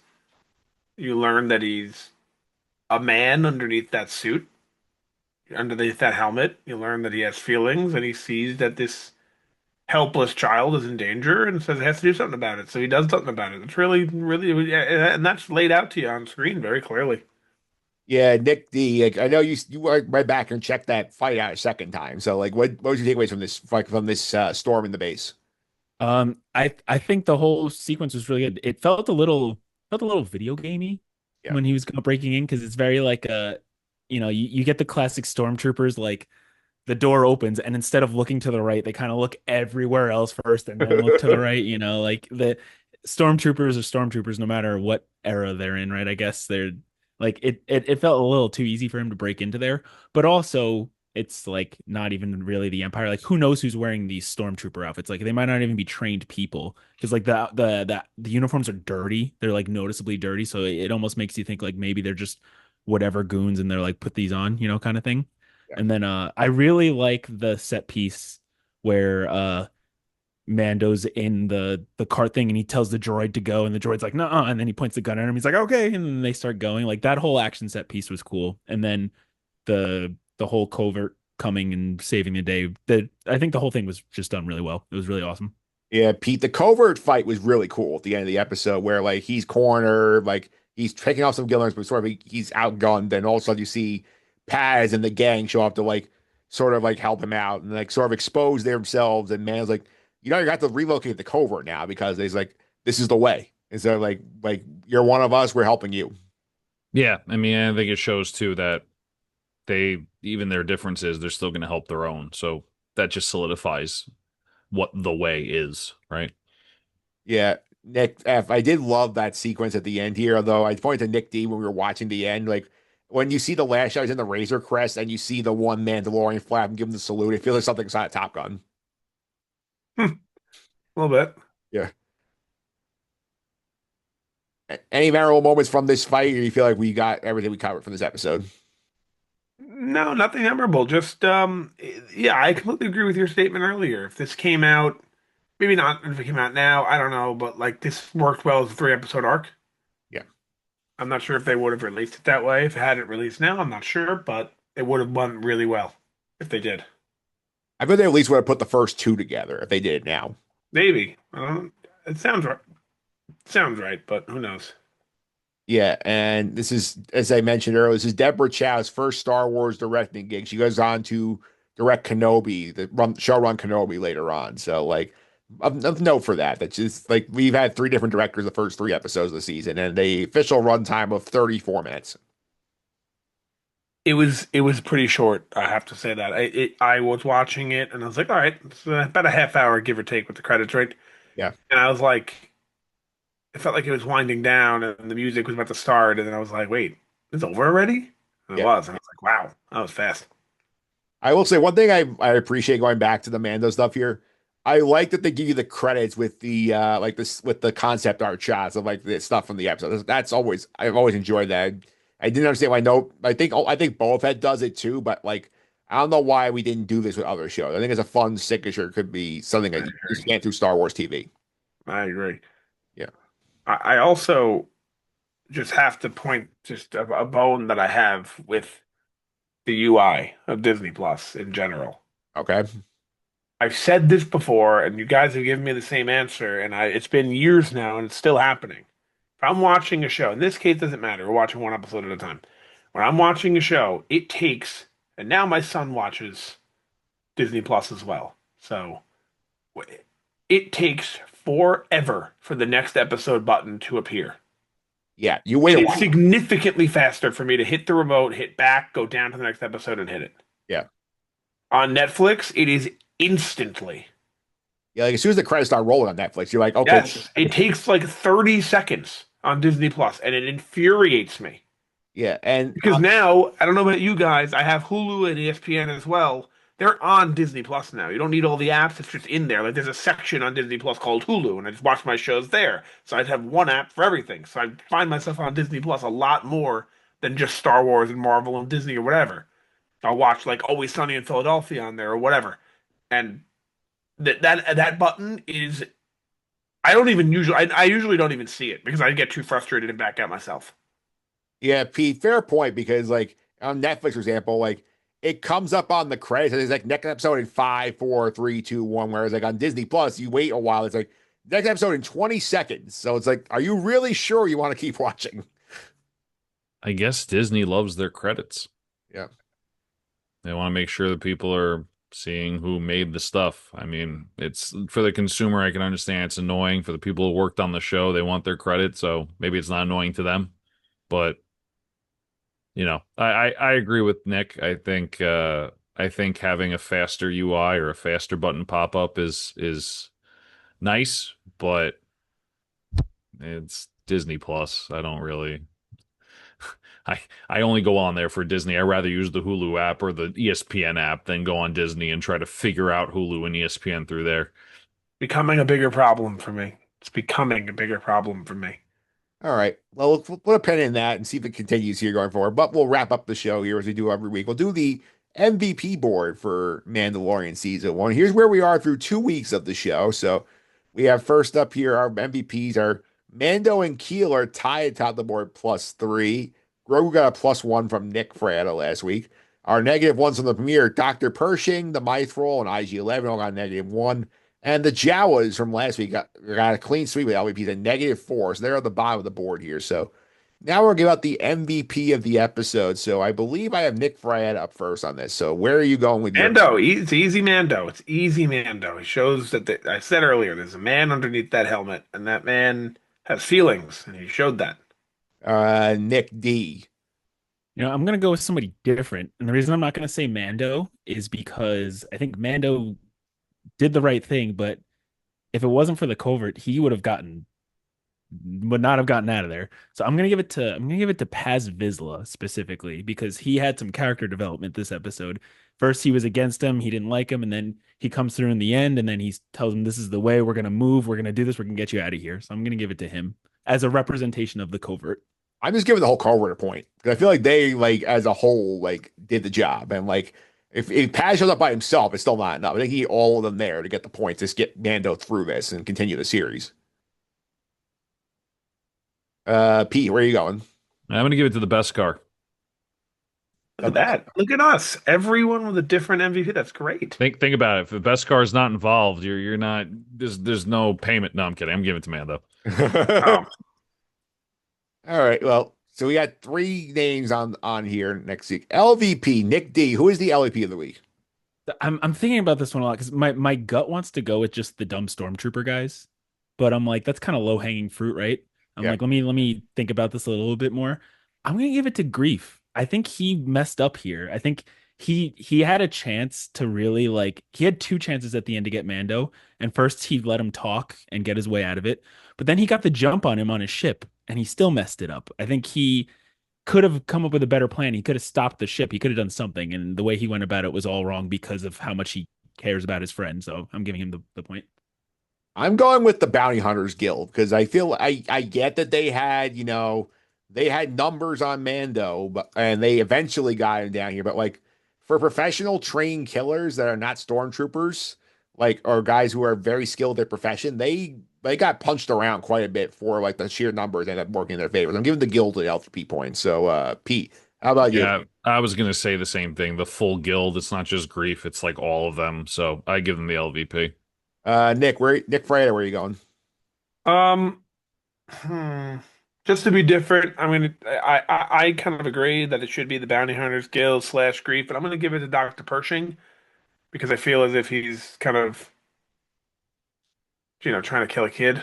C: You learn that he's a man underneath that suit. underneath that helmet, you learn that he has feelings, and he sees that this helpless child is in danger, and says he has to do something about it. So he does something about it. It's really, really, yeah, and that's laid out to you on screen very clearly.
A: Yeah, Nick D. Like, I know you went back and checked that fight out a second time. So like, what was your takeaways from this fight from this storm in the base?
D: I think the whole sequence was really good. It felt a little video gamey
A: Yeah,
D: when he was breaking in because it's very like you get the classic stormtroopers like the door opens and instead of looking to the right, they kind of look everywhere else first and then look to the right, like the stormtroopers are stormtroopers no matter what era they're in, right? I guess they're like it felt a little too easy for him to break into there, but also it's like not even really the Empire. Like who knows who's wearing these stormtrooper outfits? Like they might not even be trained people because like the uniforms are dirty. They're like noticeably dirty, so it almost makes you think like maybe they're just whatever goons and they're like put these on, kind of thing.
A: yeah,
D: And then I really like the set piece where Mando's in the cart thing and he tells the droid to go and the droid's like, "Nuh-uh," and then he points the gun at him. He's like, "Okay," and then they start going. Like that whole action set piece was cool. And then the whole covert coming and saving the day. I think the whole thing was just done really well. It was really awesome.
A: yeah, Pete. The covert fight was really cool at the end of the episode, where like he's cornered, like he's taking off some Gillers, but sort of he's outgunned. Then all of a sudden you see Paz and the gang show up to like sort of like help him out and like sort of expose themselves. And man's like, you got to relocate the covert now because he's like, this is the way. And so like you're one of us, we're helping you.
B: Yeah, I mean, I think it shows too that they even their differences, they're still going to help their own. So that just solidifies what the way is, right?
A: Yeah, Nick F. I did love that sequence at the end here, although I pointed to Nick D when we were watching the end. Like when you see the last shot in the Razor Crest and you see the one Mandalorian flap and give him the salute, it feels like something's on a Top Gun.
C: A little bit.
A: Yeah. Any memorable moments from this fight, or you feel like we got everything we covered from this episode?
C: No, nothing memorable. Just yeah, I completely agree with your statement earlier. If this came out, maybe not if it came out now, I don't know, but like this worked well as a 3 episode arc.
A: Yeah.
C: I'm not sure if they would have released it that way. If it hadn't released now, I'm not sure, but it would have done really well if they did.
A: I bet they at least would have put the first two together if they did it now.
C: Maybe. It sounds right. Sounds right, but who knows?
A: Yeah, and this is, as I mentioned earlier, this is Deborah Chow's first Star Wars directing gig. She goes on to direct Kenobi, show run Kenobi later on. So, like, of note for that. That's just like we've had three different directors the first three episodes of the season, and the official runtime of 34 minutes.
C: It was pretty short. I have to say that I was watching it and I was like, all right, it's about a half hour give or take with the credits, right?
A: Yeah,
C: And I was like, it felt like it was winding down and the music was about to start, and then I was like, wait, it's over already? And it
A: yeah.
C: was, and I was like, wow, that was fast.
A: I will say one thing I appreciate going back to the Mando stuff here. I like that they give you the credits with the like this with the concept art shots of like the stuff from the episode. That's always I've always enjoyed that. I didn't understand why no I think Boba Fett does it too, but like I don't know why we didn't do this with other shows. I think it's a fun signature. It could be something
C: I
A: that you
C: agree.
A: can't do Star Wars TV.
C: I agree.
A: Yeah.
C: I also just have to point just a bone that I have with the UI of Disney Plus in general.
A: Okay.
C: I've said this before, and you guys have given me the same answer, and it's been years now, and it's still happening. If I'm watching a show, in this case, it doesn't matter. We're watching one episode at a time. When I'm watching a show, it takes, and now my son watches Disney Plus as well. So it takes forever for the next episode button to appear.
A: Yeah. You wait
C: It
A: a
C: is
A: while.
C: significantly faster for me to hit the remote, hit back, go down to the next episode, and hit it.
A: Yeah.
C: On Netflix, it is instantly.
A: Yeah. Like as soon as the credits start rolling on Netflix, you're like, okay.
C: Yes, it takes like 30 seconds on Disney Plus, and it infuriates me.
A: Yeah. And
C: Because now, I don't know about you guys, I have Hulu and ESPN as well. They're on Disney Plus now. You don't need all the apps, it's just in there. Like there's a section on Disney Plus called Hulu, and I just watch my shows there. So I'd have one app for everything. So I find myself on Disney Plus a lot more than just Star Wars and Marvel and Disney or whatever. I'll watch like Always Sunny in Philadelphia on there or whatever. And that button is I don't even usually I usually don't even see it because I get too frustrated and back out myself.
A: yeah, Pete, fair point because like on Netflix, for example, like it comes up on the credits. And it's like next episode in 5, 4, 3, 2, 1. Whereas like on Disney Plus, you wait a while. It's like next episode in 20 seconds. So it's like, are you really sure you want to keep watching?
B: I guess Disney loves their credits.
A: Yeah.
B: They want to make sure that people are seeing who made the stuff. I mean, it's for the consumer, I can understand it's annoying. For the people who worked on the show, they want their credit, so maybe it's not annoying to them. But I agree with Nick. I think having a faster UI or a faster button pop up is nice, but it's Disney Plus. I don't really I only go on there for Disney. I rather use the Hulu app or the ESPN app than go on Disney and try to figure out Hulu and ESPN through there.
C: Becoming a bigger problem for me. It's becoming a bigger problem for me.
A: All right. Well, we'll put a pin in that and see if it continues here going forward. But we'll wrap up the show here as we do every week. We'll do the MVP board for Mandalorian season 1. Here's where we are through 2 weeks of the show. So we have first up here, our MVPs are Mando and Keel are tied atop the board +3. Grogu got a +1 from Nick Fraietta last week. Our negative ones from the premiere, Dr. Pershing, the Mythrol, and IG-11 all got -1. And the Jawas from last week got a clean sweep with LVPs at -4. So they're at the bottom of the board here. So now we're going to give out the MVP of the episode. So I believe I have Nick Fraietta up first on this. So where are you going with your
C: Mando? It's easy Mando. It's easy Mando. It shows that I said earlier, there's a man underneath that helmet, and that man has feelings, and he showed that.
A: Nick D?
D: I'm going to go with somebody different. And the reason I'm not going to say Mando is because I think Mando did the right thing, but if it wasn't for the covert, he would not have gotten out of there. So I'm gonna give it to Paz Vizsla specifically because he had some character development this episode. First, he was against him, he didn't like him, and then he comes through in the end, and then he tells him, "This is the way we're gonna move. We're gonna do this. We're gonna get you out of here." So I'm gonna give it to him as a representation of the covert.
A: I'm just giving the whole covert a point because I feel like they as a whole did the job and if Paz shows up by himself, it's still not enough. I think you need all of them there to get the points. Just get Mando through this and continue the series. Pete, where are you going?
B: I'm going to give it to the best car.
C: Look at that. Look at us. Everyone with a different MVP. That's great.
B: Think about it. If the best car is not involved, you're not. There's no payment. No, I'm kidding. I'm giving it to Mando.
C: Oh.
A: All right. Well, so we got 3 names on here next week. LVP, Nick D. Who is the LVP of the week?
D: I'm thinking about this one a lot because my gut wants to go with just the dumb stormtrooper guys, but I'm like, that's kind of low hanging fruit, right? I'm like, let me think about this a little bit more. I'm gonna give it to Grief. I think he messed up here. I think he had a chance to really he had 2 chances at the end to get Mando, and first he let him talk and get his way out of it, but then he got the jump on him on his ship and he still messed it up. I think he could have come up with a better plan. He could have stopped the ship. He could have done something, and the way he went about it was all wrong because of how much he cares about his friend. So I'm giving him the point.
A: I'm going with the Bounty Hunters Guild because I feel I get that they had numbers on Mando, and they eventually got him down here. But for professional trained killers that are not stormtroopers, or guys who are very skilled at their profession, they got punched around quite a bit for the sheer numbers ended up working in their favor. I'm giving the Guild the LVP points. So Pete, how about you?
B: Yeah, I was gonna say the same thing. The full Guild. It's not just Grief. It's all of them. So I give them the LVP.
A: Nick Fraietta, where are you going?
C: Just to be different, I mean, I kind of agree that it should be the Bounty Hunters Guild / Grief, but I'm going to give it to Dr. Pershing because I feel as if he's kind of, trying to kill a kid.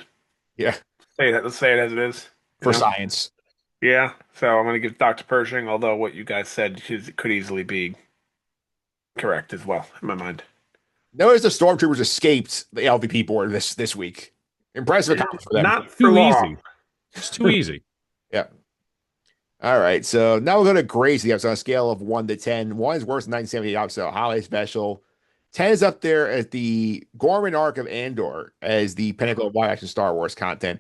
A: Yeah.
C: Let's say it as it is.
A: For science.
C: Yeah. So I'm going to give Dr. Pershing, although what you guys said could easily be correct as well in my mind.
A: Notice the Stormtroopers escaped the LVP board this week. Impressive accomplishment for them.
C: Not for long.
B: Easy. It's too easy.
A: Yeah. All right. So now we're going to grade the episode on a scale of 1 to 10. 1 is worse than 1978 episode, holiday special. 10 is up there as the Gorman arc of Andor as the pinnacle of live action Star Wars content.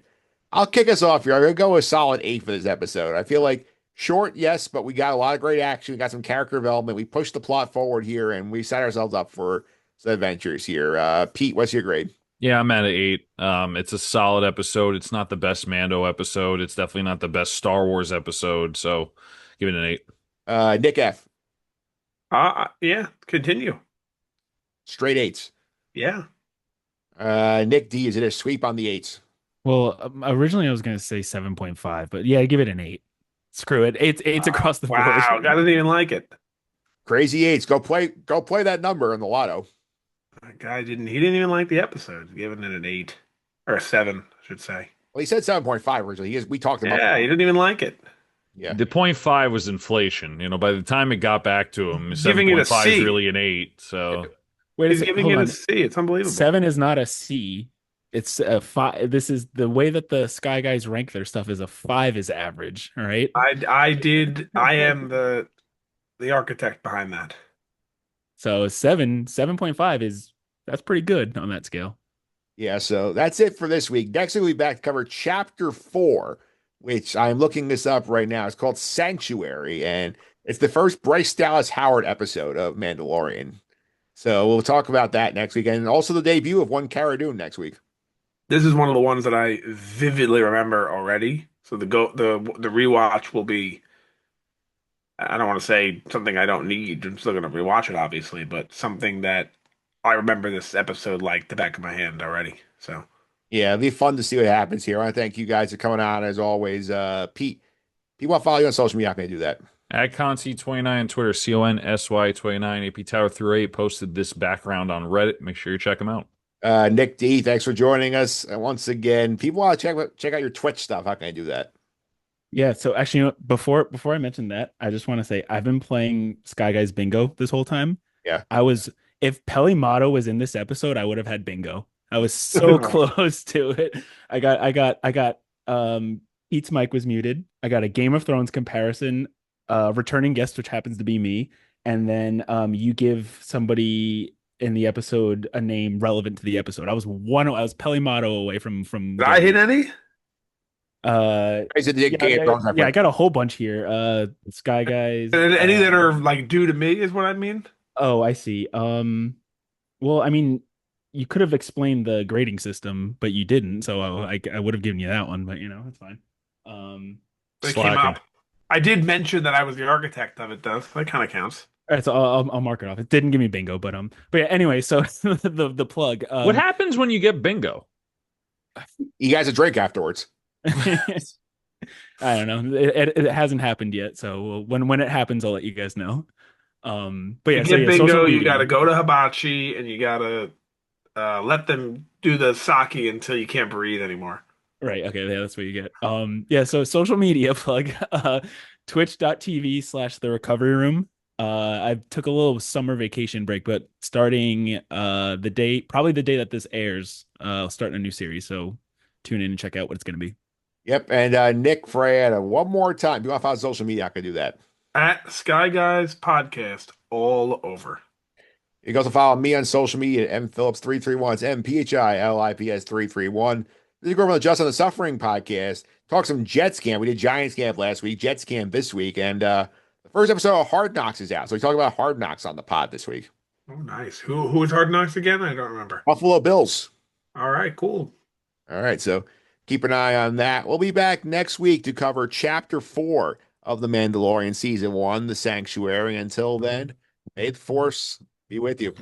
A: I'll kick us off here. I'm going to go with a solid 8 for this episode. I feel like short, yes, but we got a lot of great action. We got some character development. We pushed the plot forward here, and we set ourselves up for some adventures here. Pete, what's your grade?
B: Yeah, I'm at an 8. It's a solid episode. It's not the best Mando episode. It's definitely not the best Star Wars episode. So give it an 8.
A: Nick F.
C: Yeah, continue.
A: Straight eights.
C: Yeah.
A: Nick D, is it a sweep on the eights?
D: Well, originally I was gonna say 7.5, but yeah, give it an 8. Screw it. Eight's across the board.
C: Wow, I didn't even like it.
A: Crazy eights. Go play that number in the lotto.
C: That guy didn't. He didn't even like the episode. Giving it an 8 or a 7, I should say.
A: Well, he said 7.5 originally. We talked about
C: Yeah, he didn't even like it.
A: Yeah.
B: The 0.5 was inflation. By the time it got back to him,
C: Giving it a
B: 7.5 is
C: C.
B: really an 8. So
D: Wait a
C: He's
D: second.
C: giving
D: Hold
C: it a
D: on.
C: C. It's unbelievable.
D: 7 is not a C. It's a 5. This is the way that the Sky Guys rank their stuff is a 5 is average. All right.
C: I am the architect behind that.
D: So 7.5 that's pretty good on that scale.
A: Yeah, so that's it for this week. Next week, we'll be back to cover chapter 4, which I'm looking this up right now. It's called Sanctuary, and it's the first Bryce Dallas Howard episode of Mandalorian. So we'll talk about that next week, and also the debut of one Cara Dune next week.
C: This is one of the ones that I vividly remember already. So the rewatch will be, I don't want to say something I don't need. I'm still gonna rewatch it, obviously, but something that I remember this episode like the back of my hand already. So
A: Yeah, it'll be fun to see what happens here. I want to thank you guys for coming on as always. Pete, people want to follow you on social media. How can I do that?
B: at Concy29 on Twitter, CONSY29, AP Tower through 8 posted this background on Reddit. Make sure you check them out.
A: Nick D, thanks for joining us. And once again, people want to check out your Twitch stuff. How can I do that?
D: Yeah, so actually, before I mention that, I just want to say I've been playing Sky Guys Bingo this whole time.
A: Yeah.
D: If Pelimato was in this episode, I would have had bingo. I was so close to it. I got Pete's mic was muted. I got a Game of Thrones comparison, returning guest, which happens to be me, and then you give somebody in the episode a name relevant to the episode. I was Pelimato away from
C: did I hit any?
A: Is it the Game of Thrones
D: yeah, I got a whole bunch here. Sky Guys.
C: Any that are like due to me is what I mean.
D: Oh, I see. Well, I mean, you could have explained the grading system, but you didn't, so I would have given you that one, but it's fine.
C: But it came up. I did mention that I was the architect of it, though. So that kind of counts.
D: All right, so I'll mark it off. It didn't give me bingo, but yeah. Anyway, so the plug.
B: What happens when you get bingo?
A: You guys a drink afterwards.
D: I don't know. It hasn't happened yet, so when it happens, I'll let you guys know. But yeah,
C: you
D: so
C: get
D: yeah,
C: bingo. You got to go to Hibachi, and you got to let them do the sake until you can't breathe anymore.
D: Right. Okay. Yeah, that's what you get. Yeah. So social media plug, twitch.tv/the recovery room. I took a little summer vacation break, but starting probably the day that this airs, I'll start a new series. So tune in and check out what it's going to be.
A: Yep. And Nick Fraietta, one more time. If you want to follow social media, I can do that.
C: At Sky Guys Podcast all over.
A: You can also follow me on social media at mphillips331. It's MPHILIPS331. This is Grover the Just on the Suffering podcast. Talk some Jets camp. We did Giants camp last week, Jets camp this week, and the first episode of Hard Knocks is out. So we talk about Hard Knocks on the pod this week.
C: Oh, nice. Who is Hard Knocks again? I don't remember.
A: Buffalo Bills.
C: All right, cool.
A: All right, so keep an eye on that. We'll be back next week to cover Chapter 4 of The Mandalorian Season 1, The Sanctuary. Until then, may the Force be with you.